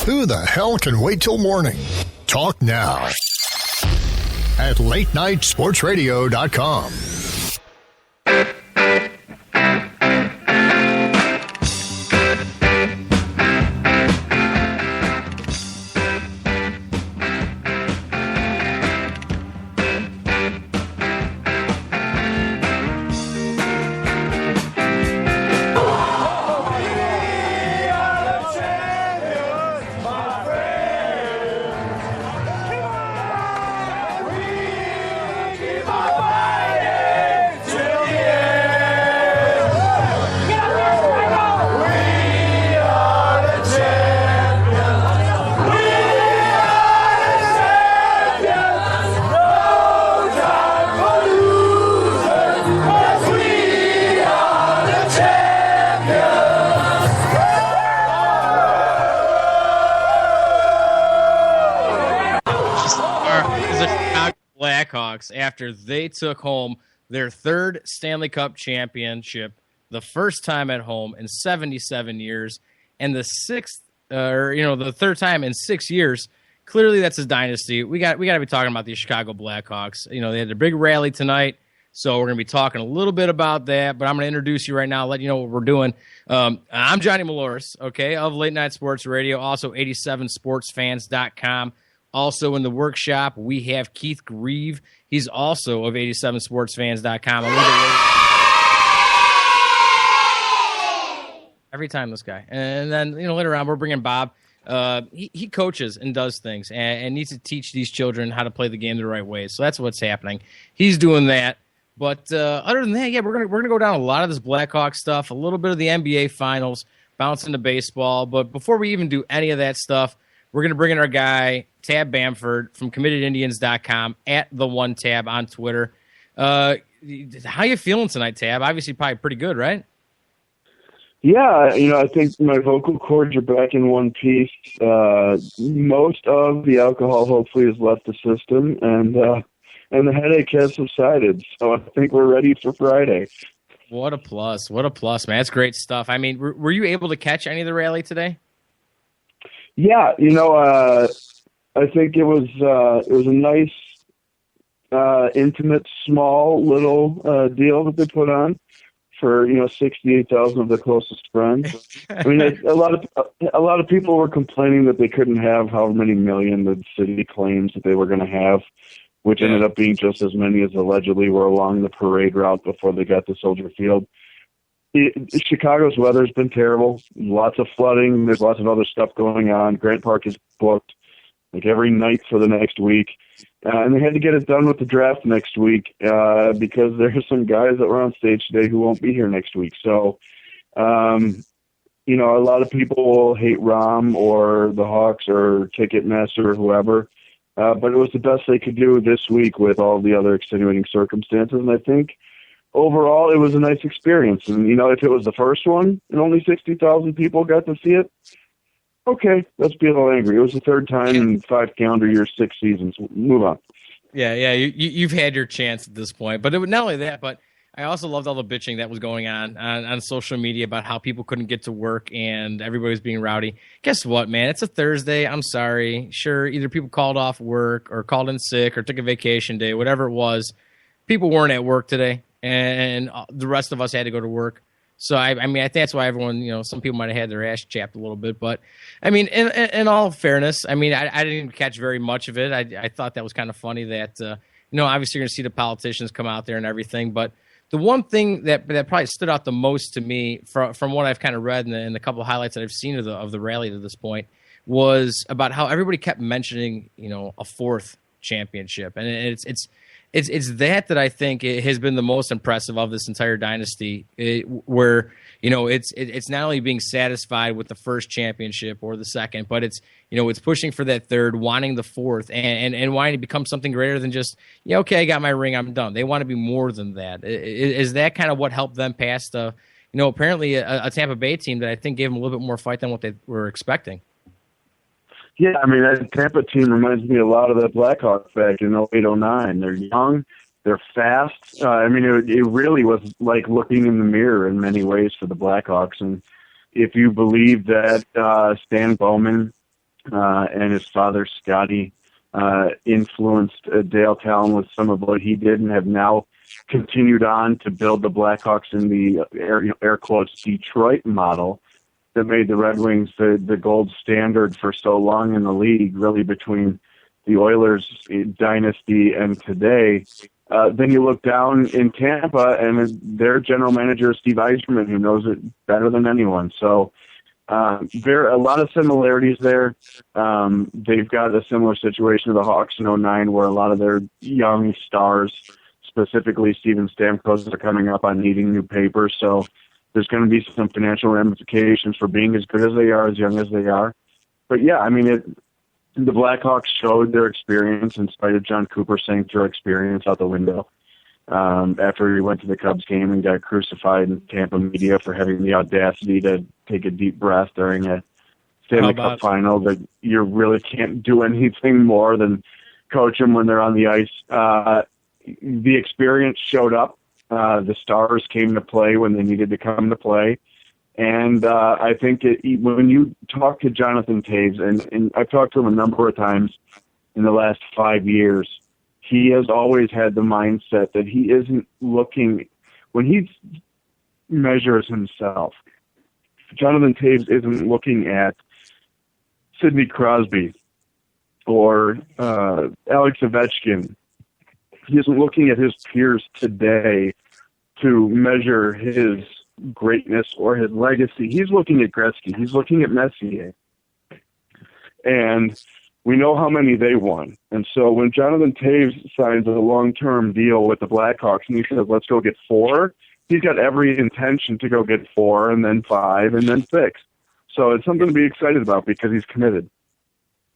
Who the hell can wait till morning? Talk now at latenightsportsradio.com. After they took home their third Stanley Cup championship, the first time at home in 77 years, and the third time in 6 years. Clearly, that's a dynasty. We got to be talking about the Chicago Blackhawks. You know, they had a big rally tonight, so we're going to be talking a little bit about that. But I'm going to introduce you right now, let you know what we're doing. I'm Johnnie Maloris, okay, of Late Night Sports Radio, also 87sportsfans.com. Also in the workshop, we have Keith Grieve. He's also of 87sportsfans.com. Every time, this guy. And then, later on, we're bringing Bob. He coaches and does things and needs to teach these children how to play the game the right way. So that's what's happening. He's doing that. But other than that, yeah, we're gonna go down a lot of this Blackhawks stuff, a little bit of the NBA Finals, bounce into baseball. But before we even do any of that stuff, we're going to bring in our guy, Tab Bamford from CommittedIndians.com, at the One Tab on Twitter. How you feeling tonight, Tab? Obviously, probably pretty good, right? Yeah, I think my vocal cords are back in one piece. Most of the alcohol hopefully has left the system, and the headache has subsided. So I think we're ready for Friday. What a plus, man! That's great stuff. I mean, were you able to catch any of the rally today? Yeah, I think it was a nice, intimate, small little deal that they put on for 68,000 of their closest friends. I mean, a lot of people were complaining that they couldn't have however many million the city claims that they were going to have, which ended up being just as many as allegedly were along the parade route before they got to Soldier Field. Chicago's weather's been terrible. Lots of flooding. There's lots of other stuff going on. Grant Park is booked like every night for the next week. And they had to get it done with the draft next week because there's some guys that were on stage today who won't be here next week. So, a lot of people will hate Rom or the Hawks or Ticketmaster or whoever. But it was the best they could do this week with all the other extenuating circumstances. And I think overall, it was a nice experience. And, if it was the first one and only 60,000 people got to see it, okay, let's be a little angry. It was the third time in 5 calendar years, 6 seasons. Move on. Yeah, you've had your chance at this point. But not only that, but I also loved all the bitching that was going on social media about how people couldn't get to work and everybody was being rowdy. Guess what, man? It's a Thursday. I'm sorry. Sure, either people called off work or called in sick or took a vacation day, whatever it was. People weren't at work today. And the rest of us had to go to work. So, I think that's why everyone, some people might have had their ass chapped a little bit. But, I mean, in all fairness, I didn't catch very much of it. I thought that was kind of funny that, obviously you're going to see the politicians come out there and everything. But the one thing that probably stood out the most to me from what I've kind of read and the couple of highlights that I've seen of the rally to this point was about how everybody kept mentioning, a fourth championship. And it's that I think it has been the most impressive of this entire dynasty, where it's not only being satisfied with the first championship or the second, but it's pushing for that third, wanting the fourth, and wanting to become something greater than just okay, I got my ring, I'm done. They want to be more than that. Is that kind of what helped them past apparently a Tampa Bay team that I think gave them a little bit more fight than what they were expecting? Yeah, I mean, that Tampa team reminds me a lot of the Blackhawks back in 08-09. They're young, they're fast. It really was like looking in the mirror in many ways for the Blackhawks. And if you believe that Stan Bowman and his father, Scotty, influenced Dale Talon with some of what he did and have now continued on to build the Blackhawks in the air quotes Detroit model that made the Red Wings the gold standard for so long in the league, really between the Oilers dynasty and today. Then you look down in Tampa, and their general manager is Steve Yzerman, who knows it better than anyone. So there are a lot of similarities there. They've got a similar situation to the Hawks in '09, where a lot of their young stars, specifically Steven Stamkos, are coming up on needing new paper. So there's going to be some financial ramifications for being as good as they are, as young as they are. But yeah, I mean, the Blackhawks showed their experience in spite of John Cooper saying throw experience out the window. After he went to the Cubs game and got crucified in Tampa media for having the audacity to take a deep breath during a Stanley Cup final, that you really can't do anything more than coach them when they're on the ice. The experience showed up. The stars came to play when they needed to come to play. And I think when you talk to Jonathan Toews, and I've talked to him a number of times in the last 5 years, he has always had the mindset that he isn't looking, when he measures himself, Jonathan Toews isn't looking at Sidney Crosby or Alex Ovechkin. He isn't looking at his peers today to measure his greatness or his legacy. He's looking at Gretzky. He's looking at Messier. And we know how many they won. And so when Jonathan Toews signs a long-term deal with the Blackhawks and he says, let's go get 4, he's got every intention to go get 4 and then 5 and then 6. So it's something to be excited about because he's committed.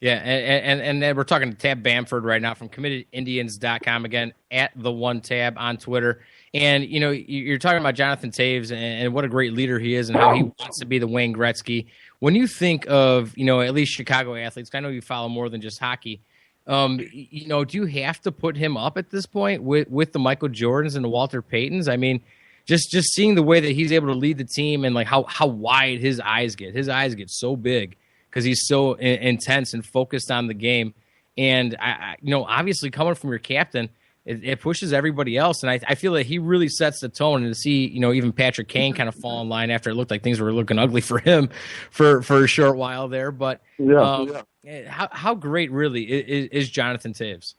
Yeah, and we're talking to Tab Bamford right now from CommittedIndians.com, again, at the One Tab on Twitter. And, you know, you're talking about Jonathan Toews and what a great leader he is and how he wants to be the Wayne Gretzky. When you think of, you know, at least Chicago athletes, I know you follow more than just hockey, you know, do you have to put him up at this point with the Michael Jordans and the Walter Paytons? I mean, just seeing the way that he's able to lead the team and, like, how wide his eyes get. His eyes get so big because he's so intense and focused on the game. And, you know, obviously coming from your captain, it pushes everybody else. And I feel that he really sets the tone. And to see, you know, even Patrick Kane kind of fall in line after it looked like things were looking ugly for him for a short while there. But how great really is Jonathan Toews?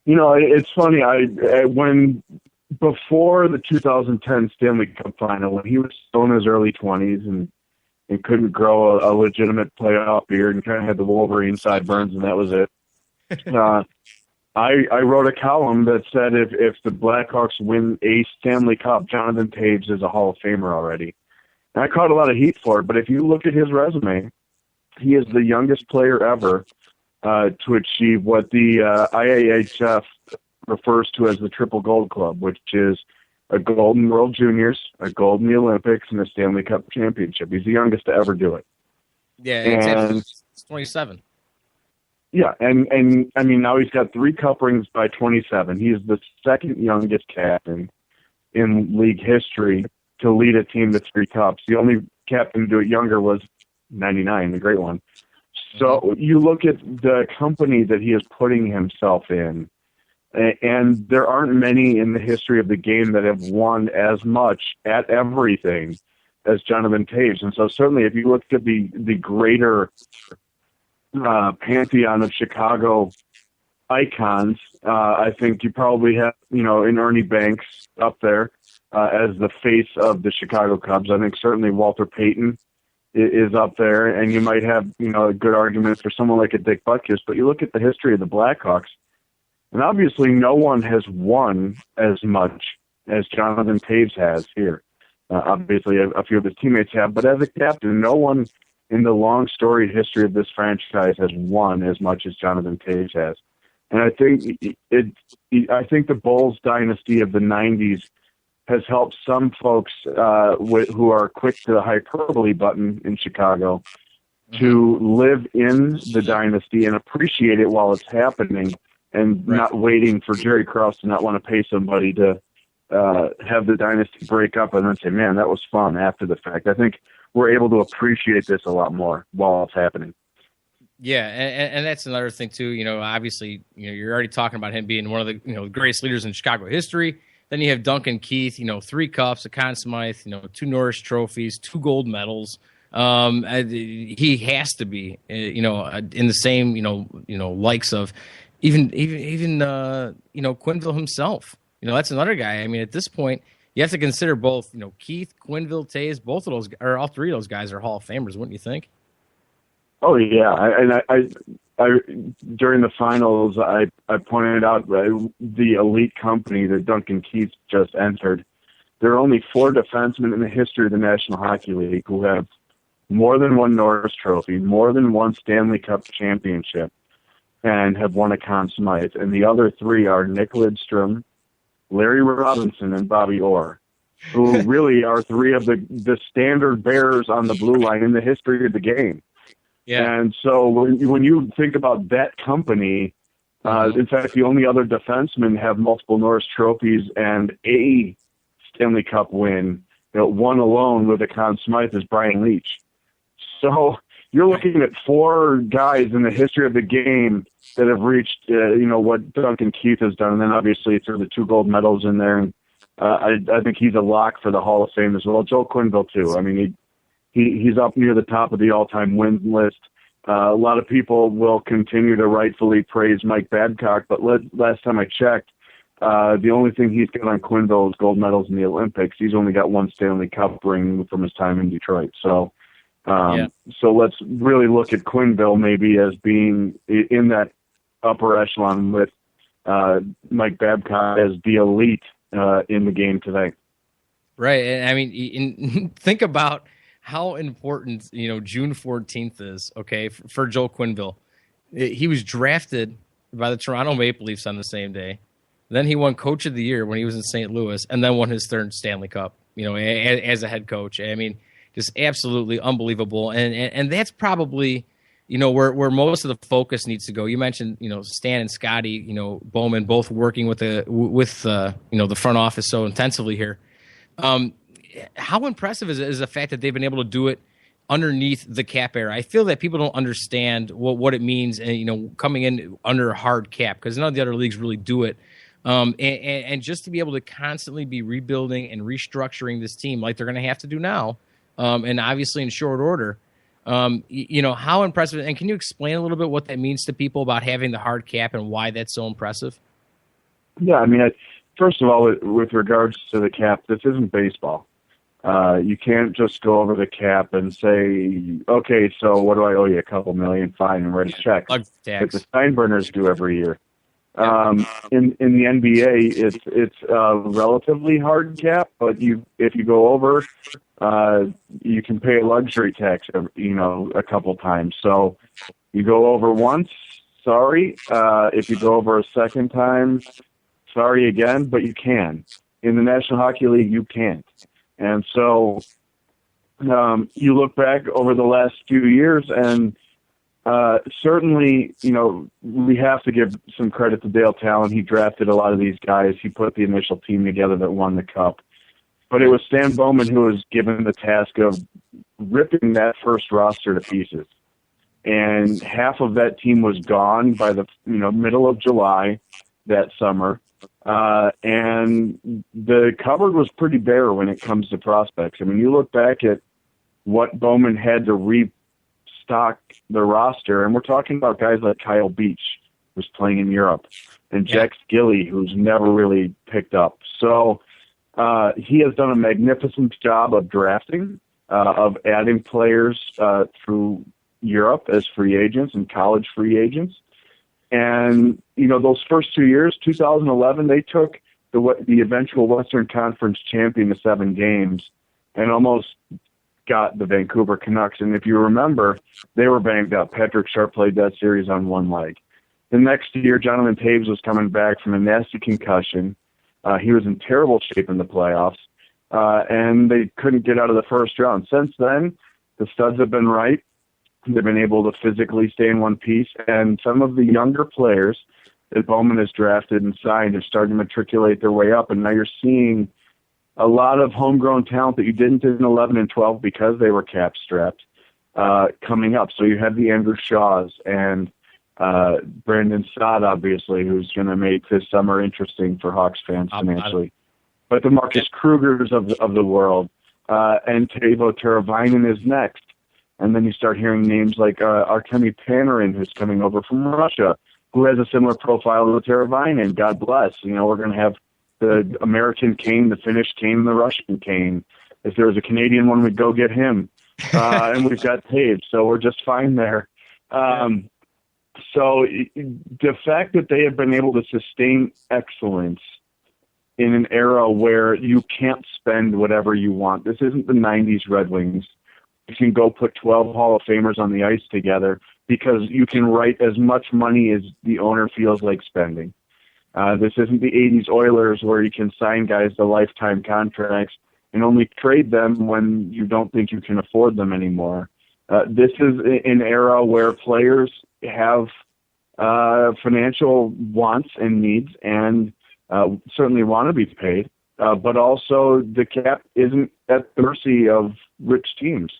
You know, it's funny. When before the 2010 Stanley Cup final, when he was still in his early 20s and couldn't grow a legitimate playoff beard and kind of had the Wolverine sideburns, and that was it. I wrote a column that said if the Blackhawks win a Stanley Cup, Jonathan Toews is a Hall of Famer already. And I caught a lot of heat for it, but if you look at his resume, he is the youngest player ever to achieve what the IAHF refers to as the Triple Gold Club, which is a gold in World Juniors, a gold in the Olympics, and a Stanley Cup championship. He's the youngest to ever do it. Yeah, and it's 27. Yeah, and I mean, now he's got 3 cup rings by 27. He is the second youngest captain in league history to lead a team to 3 cups. The only captain to do it younger was 99, the great one. So you look at the company that he is putting himself in, and there aren't many in the history of the game that have won as much at everything as Jonathan Toews. And so certainly if you look at the greater pantheon of Chicago icons, I think you probably have, you know, in Ernie Banks up there as the face of the Chicago Cubs. I think certainly Walter Payton is up there, and you might have, you know, a good argument for someone like a Dick Butkus. But you look at the history of the Blackhawks, and obviously no one has won as much as Jonathan Toews has here. Obviously a few of his teammates have, but as a captain, no one in the long storied history of this franchise has won as much as Jonathan Toews has. And I think I think the Bulls dynasty of the 90s has helped some folks who are quick to the hyperbole button in Chicago to live in the dynasty and appreciate it while it's happening, and not waiting for Jerry Krause to not want to pay somebody to have the dynasty break up and then say, man, that was fun after the fact. I think we're able to appreciate this a lot more while it's happening. Yeah, and that's another thing too. Obviously, you're already talking about him being one of the greatest leaders in Chicago history. Then you have Duncan Keith, 3 cups, a Conn Smythe, 2 Norris trophies, 2 gold medals. He has to be, in the same, likes of even Quinville himself. That's another guy. I mean, at this point, you have to consider both, Keith, Quinville, Taze, both of those, or all 3 of those guys are Hall of Famers, wouldn't you think? Oh yeah, I during the finals, I pointed out the elite company that Duncan Keith just entered. There are only 4 defensemen in the history of the National Hockey League who have more than 1 Norris Trophy, more than 1 Stanley Cup championship, and have won a Conn Smythe. And the other 3 are Nick Lidstrom, Larry Robinson, and Bobby Orr, who really are 3 of the standard bearers on the blue line in the history of the game. Yeah. And so when you think about that company, in fact, the only other defensemen have multiple Norris trophies and a Stanley Cup win, one alone with a Conn Smythe is Brian Leach. So you're looking at 4 guys in the history of the game that have reached, what Duncan Keith has done. And then obviously through the 2 gold medals in there. And I think he's a lock for the Hall of Fame as well. Joe Quinville too. I mean, he's up near the top of the all-time wins list. A lot of people will continue to rightfully praise Mike Babcock, but last time I checked, the only thing he's got on Quinville is gold medals in the Olympics. He's only got 1 Stanley Cup ring from his time in Detroit. So let's really look at Quinville maybe as being in that upper echelon with Mike Babcock as the elite in the game today. Right. And I mean, think about how important, June 14th is, okay, for Joel Quinville. He was drafted by the Toronto Maple Leafs on the same day. Then he won Coach of the Year when he was in St. Louis, and then won his 3rd Stanley Cup, as a head coach. I mean, just absolutely unbelievable. And that's probably, where most of the focus needs to go. You mentioned, Stan and Scotty, Bowman, both working with the front office so intensively here. How impressive is the fact that they've been able to do it underneath the cap era? I feel that people don't understand what it means, and coming in under a hard cap, because none of the other leagues really do it. And just to be able to constantly be rebuilding and restructuring this team like they're going to have to do now, and obviously in short order, how impressive. And can you explain a little bit what that means to people about having the hard cap and why that's so impressive? Yeah, I mean, first of all, with regards to the cap, this isn't baseball. You can't just go over the cap and say, okay, so what do I owe you? A couple million, fine, and write a check. Like the Steinburners do every year. In the NBA, it's a relatively hard cap, but if you go over, you can pay a luxury tax, a couple times. So you go over once, sorry. If you go over a second time, sorry again, but you can. In the National Hockey League, you can't. And so you look back over the last few years, and certainly, we have to give some credit to Dale Talon. He drafted a lot of these guys. He put the initial team together that won the Cup. But it was Stan Bowman who was given the task of ripping that first roster to pieces. And half of that team was gone by the middle of July that summer. And the cupboard was pretty bare when it comes to prospects. I mean, you look back at what Bowman had to restock the roster, and we're talking about guys like Kyle Beach, who's playing in Europe, and Jack Skilly, who's never really picked up. So he has done a magnificent job of drafting, of adding players through Europe as free agents and college free agents. And, those first 2 years, 2011, they took the eventual Western Conference champion to 7 games and almost got the Vancouver Canucks. And if you remember, they were banged up. Patrick Sharp played that series on one leg. The next year, Jonathan Taves was coming back from a nasty concussion. He was in terrible shape in the playoffs, and they couldn't get out of the first round. Since then, the studs have been right. They've been able to physically stay in one piece, and some of the younger players that Bowman has drafted and signed are starting to matriculate their way up, and now you're seeing a lot of homegrown talent that you didn't in 11 and 12 because they were cap-strapped coming up. So you have the Andrew Shaws and Brandon Stott, obviously, who's going to make this summer interesting for Hawks fans financially. But the Marcus Krugers of the world, and Teuvo Teravainen is next. And then you start hearing names like Artemi Panarin, who's coming over from Russia, who has a similar profile to Teravainen. God bless. You know, we're going to have the American Kane, the Finnish Kane, and the Russian Kane. If there was a Canadian one, we'd go get him. And we've got Taves, so we're just fine there. So the fact that they have been able to sustain excellence in an era where you can't spend whatever you want. This isn't the 90s Red Wings. You can go put 12 Hall of Famers on the ice together because you can write as much money as the owner feels like spending. This isn't the 80s Oilers where you can sign guys to lifetime contracts and only trade them when you don't think you can afford them anymore. This is an era where players have financial wants and needs and certainly want to be paid, but also the cap isn't at the mercy of rich teams.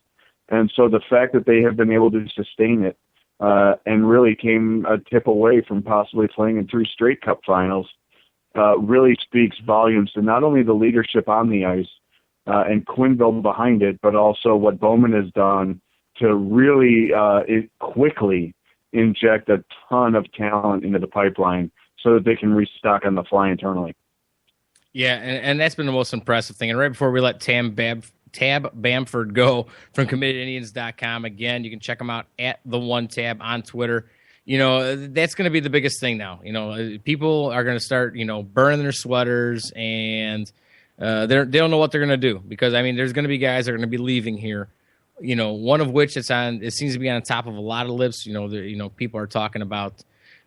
And so the fact that they have been able to sustain it and really came a tip away from possibly playing in 3 straight cup finals really speaks volumes to not only the leadership on the ice and Quenneville behind it, but also what Bowman has done to really quickly inject a ton of talent into the pipeline so that they can restock on the fly internally. Yeah, and that's been the most impressive thing. And right before we let Tab Bamford go from CommittedIndians.com, again, you can check them out at the One Tab on Twitter. You know, that's going to be the biggest thing now. You know, people are going to start, you know, burning their sweaters, and they don't know what they're going to do because, I mean, there's going to be guys that are going to be leaving here. You know, one of which it seems to be on top of a lot of lips. You know, people are talking about,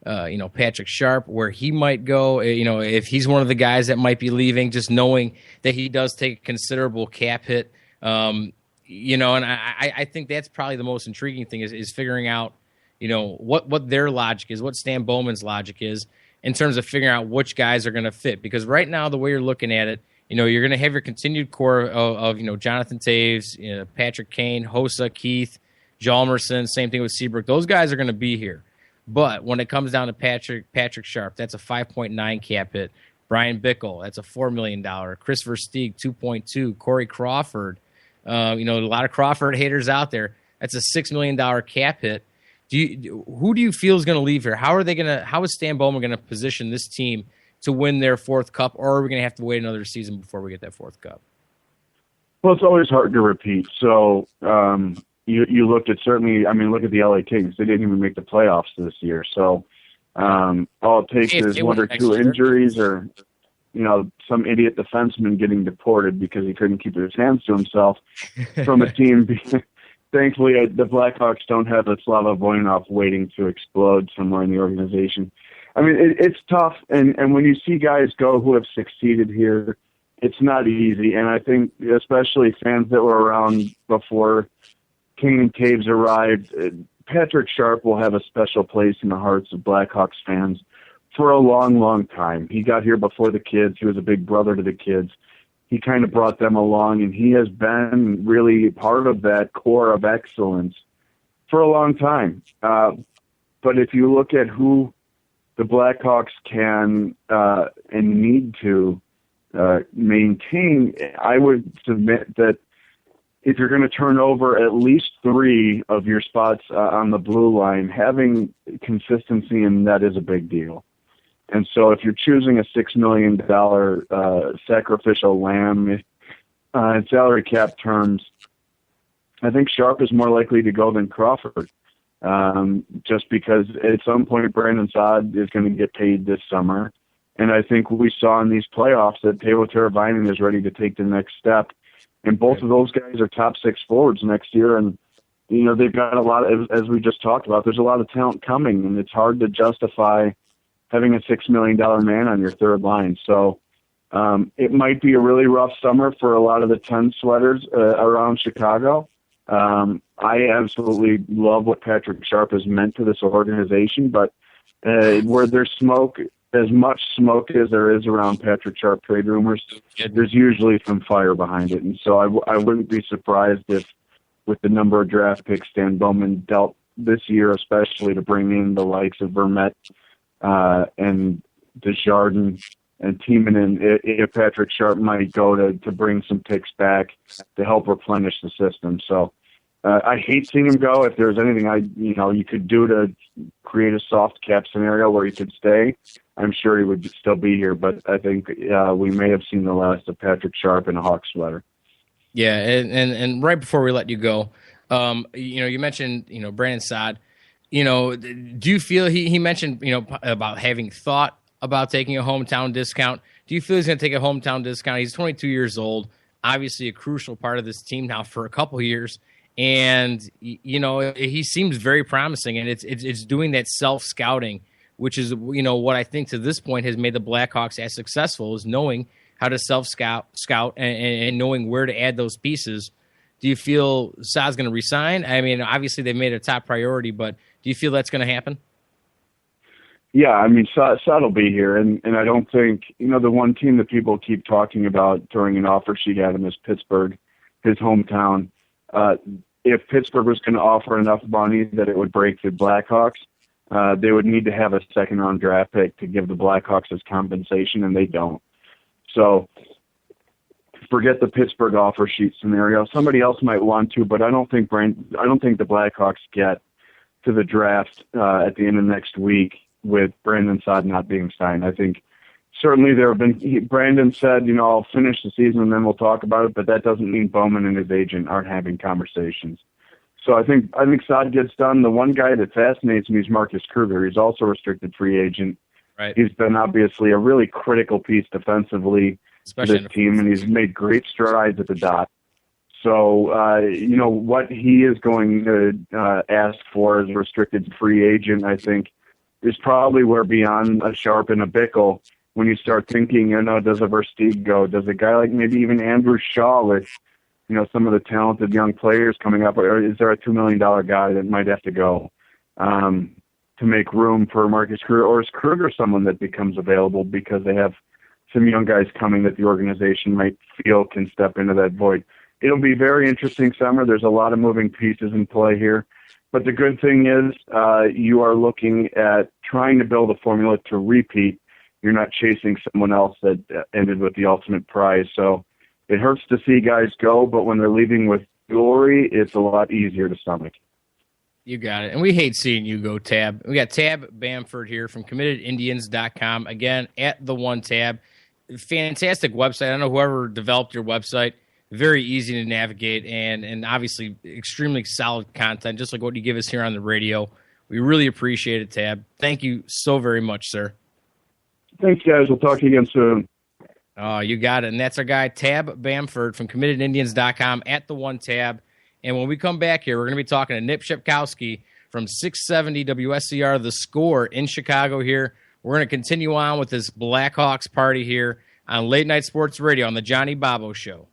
Patrick Sharp, where he might go. You know, if he's one of the guys that might be leaving, just knowing that he does take a considerable cap hit. And I think that's probably the most intriguing thing is figuring out, you know, what their logic is, what Stan Bowman's logic is in terms of figuring out which guys are going to fit. Because right now, the way you're looking at it, you know, you're going to have your continued core of Jonathan Taves, Patrick Kane, Hossa, Keith, Hjalmarsson, same thing with Seabrook. Those guys are going to be here. But when it comes down to Patrick Sharp, that's a 5.9 cap hit. Brian Bickle, that's a $4 million. Chris Versteeg, 2.2. Corey Crawford, a lot of Crawford haters out there. That's a $6 million cap hit. Who do you feel is going to leave here? How is Stan Bowman going to position this team to win their 4th cup, or are we going to have to wait another season before we get that 4th cup? Well, it's always hard to repeat. So you looked at look at the LA Kings. They didn't even make the playoffs this year. So all it takes is 1 or 2 injuries or, some idiot defenseman getting deported because he couldn't keep his hands to himself from a team. Thankfully, the Blackhawks don't have a Slava Voinov waiting to explode somewhere in the organization. I mean, it's tough, and when you see guys go who have succeeded here, it's not easy. And I think especially fans that were around before Kane and Taves arrived, Patrick Sharp will have a special place in the hearts of Blackhawks fans for a long, long time. He got here before the kids. He was a big brother to the kids. He kind of brought them along, and he has been really part of that core of excellence for a long time. But if you look at who the Blackhawks can and need to maintain, I would submit that if you're going to turn over at least 3 of your spots on the blue line, having consistency in that is a big deal. And so if you're choosing a $6 million sacrificial lamb in salary cap terms, I think Sharp is more likely to go than Crawford. Just because at some point Brandon Saad is going to get paid this summer. And I think we saw in these playoffs that Teuvo Teravainen is ready to take the next step. And both of those guys are top 6 forwards next year. And, they've got a lot of, as we just talked about, there's a lot of talent coming, and it's hard to justify having a $6 million man on your 3rd line. So it might be a really rough summer for a lot of the 10 sweaters around Chicago. I absolutely love what Patrick Sharp has meant to this organization, but where there's smoke, as much smoke as there is around Patrick Sharp trade rumors, there's usually some fire behind it. And so I wouldn't be surprised if with the number of draft picks Stan Bowman dealt this year, especially to bring in the likes of Vermette and Desjardins and Tiemann, if Patrick Sharp might go to bring some picks back to help replenish the system. So I hate seeing him go. If there's anything you could do to create a soft cap scenario where he could stay, I'm sure he would still be here. But I think we may have seen the last of Patrick Sharp in a Hawks sweater. Yeah, and right before we let you go, you mentioned Brandon Saad. Do you feel he mentioned about having thought about taking a hometown discount? Do you feel he's going to take a hometown discount? He's 22 years old, obviously a crucial part of this team now for a couple of years, and he seems very promising. And it's doing that self scouting, which is what I think to this point has made the Blackhawks as successful, is knowing how to self scout and knowing where to add those pieces. Do you feel Saad's going to resign? I mean, obviously they made it a top priority, but do you feel that's going to happen? Yeah, I mean, Saad will be here, and I don't think, the one team that people keep talking about during an offer sheet at him is Pittsburgh, his hometown. If Pittsburgh was going to offer enough money that it would break the Blackhawks, they would need to have a second-round draft pick to give the Blackhawks as compensation, and they don't. So forget the Pittsburgh offer sheet scenario. Somebody else might want to, but I don't think the Blackhawks get to the draft at the end of next week with Brandon Saad not being signed. I think certainly Brandon said, I'll finish the season and then we'll talk about it, but that doesn't mean Bowman and his agent aren't having conversations. So I think Saad gets done. The one guy that fascinates me is Marcus Kruger. He's also a restricted free agent. Right. He's been obviously a really critical piece defensively for this team, and he's made great strides at the dot. So, what he is going to ask for as a restricted free agent, I think, is probably where beyond a Sharp and a Bickle, when you start thinking, does a Versteeg go? Does a guy like maybe even Andrew Shaw with, some of the talented young players coming up, or is there a $2 million guy that might have to go to make room for Marcus Kruger? Or is Kruger someone that becomes available because they have some young guys coming that the organization might feel can step into that void? It'll be very interesting summer. There's a lot of moving pieces in play here. But the good thing is you are looking at trying to build a formula to repeat. You're not chasing someone else that ended with the ultimate prize. So it hurts to see guys go, but when they're leaving with glory, it's a lot easier to stomach. You got it. And we hate seeing you go, Tab. We got Tab Bamford here from CommittedIndians.com. Again, at the one Tab. Fantastic website. I don't know whoever developed your website. Very easy to navigate and obviously extremely solid content, just like what you give us here on the radio. We really appreciate it, Tab. Thank you so very much, sir. Thanks, guys. We'll talk to you again soon. Oh, you got it. And that's our guy, Tab Bamford from CommittedIndians.com, at the one Tab. And when we come back here, we're going to be talking to Nip Shepkowski from 670 WSCR, The Score in Chicago here. We're going to continue on with this Blackhawks party here on Late Night Sports Radio on the Johnnie Bobbo Show.